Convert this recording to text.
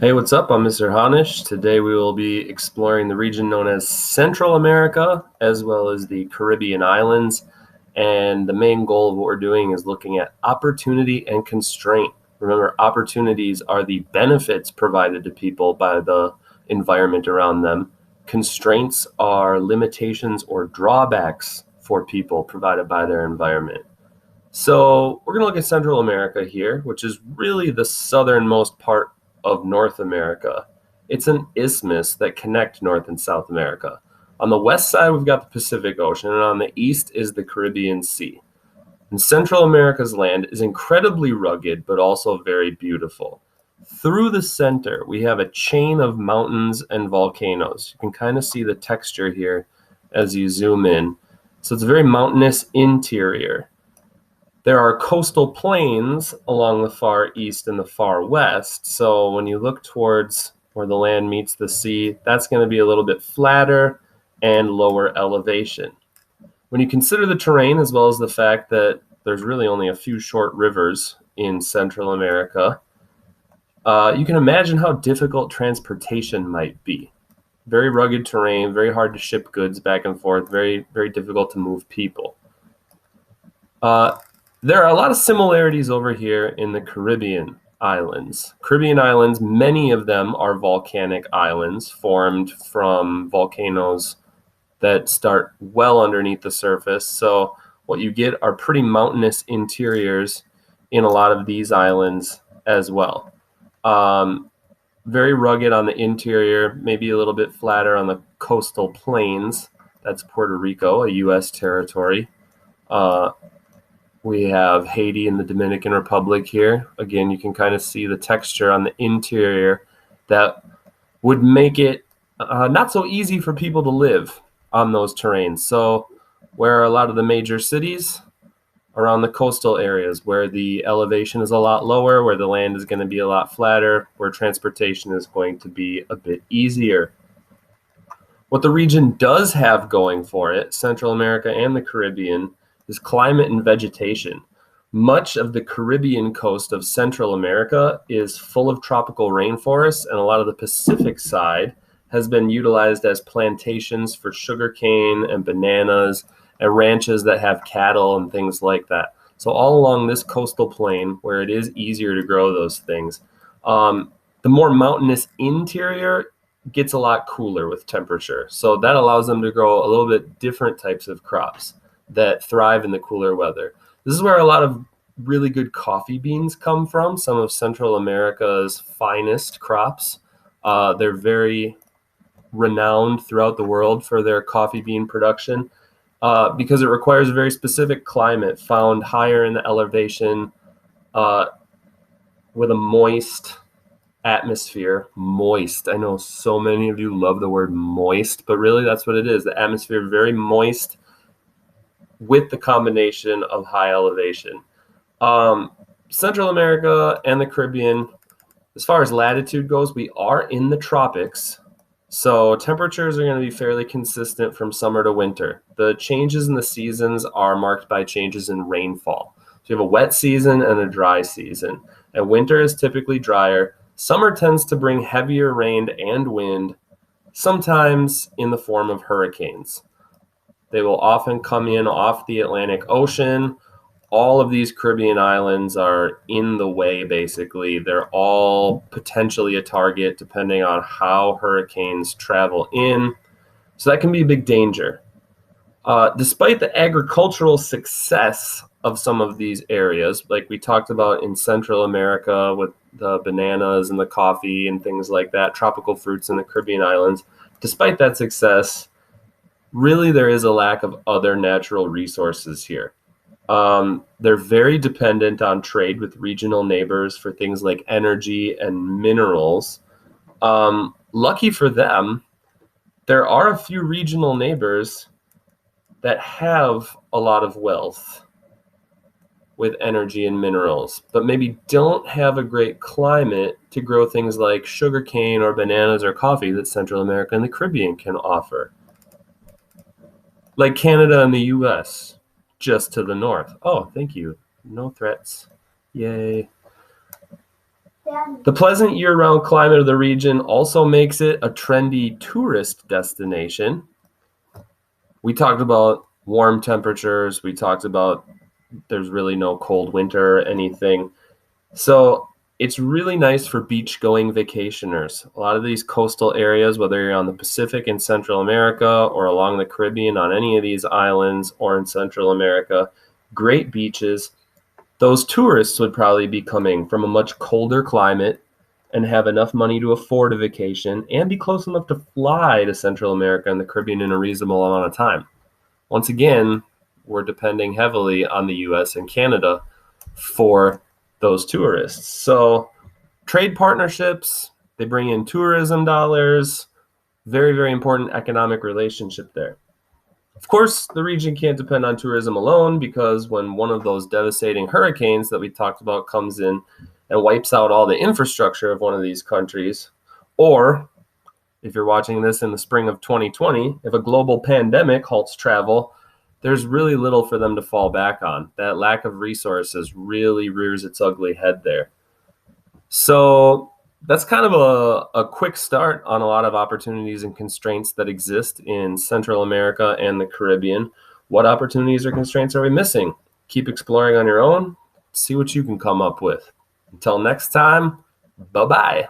Hey, what's up? I'm Mr. Honish. Today we will be exploring the region known as Central America, as well as the Caribbean islands. And the main goal of what we're doing is looking at opportunity and constraint. Remember, opportunities are the benefits provided to people by the environment around them. Constraints are limitations or drawbacks for people provided by their environment. So we're going to look at Central America here, which is really the southernmost part of North America. It's an isthmus that connects North and South America. On the west side, we've got the Pacific Ocean, and on the east is the Caribbean Sea. And Central America's land is incredibly rugged, but also very beautiful. Through the center, we have a chain of mountains and volcanoes. You can kind of see the texture here as you zoom in. So it's a very mountainous interior. There are coastal plains along the far east and the far west. So when you look towards where the land meets the sea, that's going to be a little bit flatter and lower elevation. When you consider the terrain, as well as the fact that there's really only a few short rivers in Central America, you can imagine how difficult transportation might be. Very rugged terrain, very hard to ship goods back and forth, very, very difficult to move people. There are a lot of similarities over here in the Caribbean islands. Caribbean islands, many of them are volcanic islands formed from volcanoes that start well underneath the surface. So what you get are pretty mountainous interiors in a lot of these islands as well. Very rugged on the interior, maybe a little bit flatter on the coastal plains. That's Puerto Rico, a U.S. territory. We have Haiti and the Dominican Republic here. Again, you can kind of see the texture on the interior that would make it not so easy for people to live on those terrains. So where a lot of the major cities around the coastal areas, where the elevation is a lot lower, where the land is going to be a lot flatter, where transportation is going to be a bit easier. What the region does have going for it, Central America and the Caribbean, is climate and vegetation. Much of the Caribbean coast of Central America is full of tropical rainforests, and a lot of the Pacific side has been utilized as plantations for sugarcane and bananas and ranches that have cattle and things like that. So all along this coastal plain, where it is easier to grow those things, the more mountainous interior gets a lot cooler with temperature. So that allows them to grow a little bit different types of crops that thrive in the cooler weather. This is where a lot of really good coffee beans come from, some of Central America's finest crops. They're very renowned throughout the world for their coffee bean production because it requires a very specific climate found higher in the elevation with a moist atmosphere. Moist. I know so many of you love the word moist, but really that's what it is. The atmosphere, very moist, with the combination of high elevation. Central America and the Caribbean, as far as latitude goes, we are in the tropics. So temperatures are going to be fairly consistent from summer to winter. The changes in the seasons are marked by changes in rainfall. So you have a wet season and a dry season. And winter is typically drier. Summer tends to bring heavier rain and wind, sometimes in the form of hurricanes. They will often come in off the Atlantic Ocean. All of these Caribbean islands are in the way, basically. They're all potentially a target depending on how hurricanes travel in. So that can be a big danger. Despite the agricultural success of some of these areas, like we talked about in Central America with the bananas and the coffee and things like that, tropical fruits in the Caribbean islands, despite that success, really, there is a lack of other natural resources here. They're very dependent on trade with regional neighbors for things like energy and minerals. Lucky for them, there are a few regional neighbors that have a lot of wealth with energy and minerals, but maybe don't have a great climate to grow things like sugarcane or bananas or coffee that Central America and the Caribbean can offer. Like Canada and the U.S., just to the north. Oh, thank you. No threats. Yay. The pleasant year-round climate of the region also makes it a trendy tourist destination. We talked about warm temperatures. We talked about there's really no cold winter or anything. So it's really nice for beach-going vacationers. A lot of these coastal areas, whether you're on the Pacific in Central America or along the Caribbean on any of these islands or in Central America, great beaches. Those tourists would probably be coming from a much colder climate and have enough money to afford a vacation and be close enough to fly to Central America and the Caribbean in a reasonable amount of time. Once again, we're depending heavily on the US and Canada for those tourists. So trade partnerships, they bring in tourism dollars, very, very important economic relationship there. Of course, the region can't depend on tourism alone, because when one of those devastating hurricanes that we talked about comes in and wipes out all the infrastructure of one of these countries, or if you're watching this in the spring of 2020, if a global pandemic halts travel, there's really little for them to fall back on. That lack of resources really rears its ugly head there. So that's kind of a quick start on a lot of opportunities and constraints that exist in Central America and the Caribbean. What opportunities or constraints are we missing? Keep exploring on your own. See what you can come up with. Until next time, bye-bye.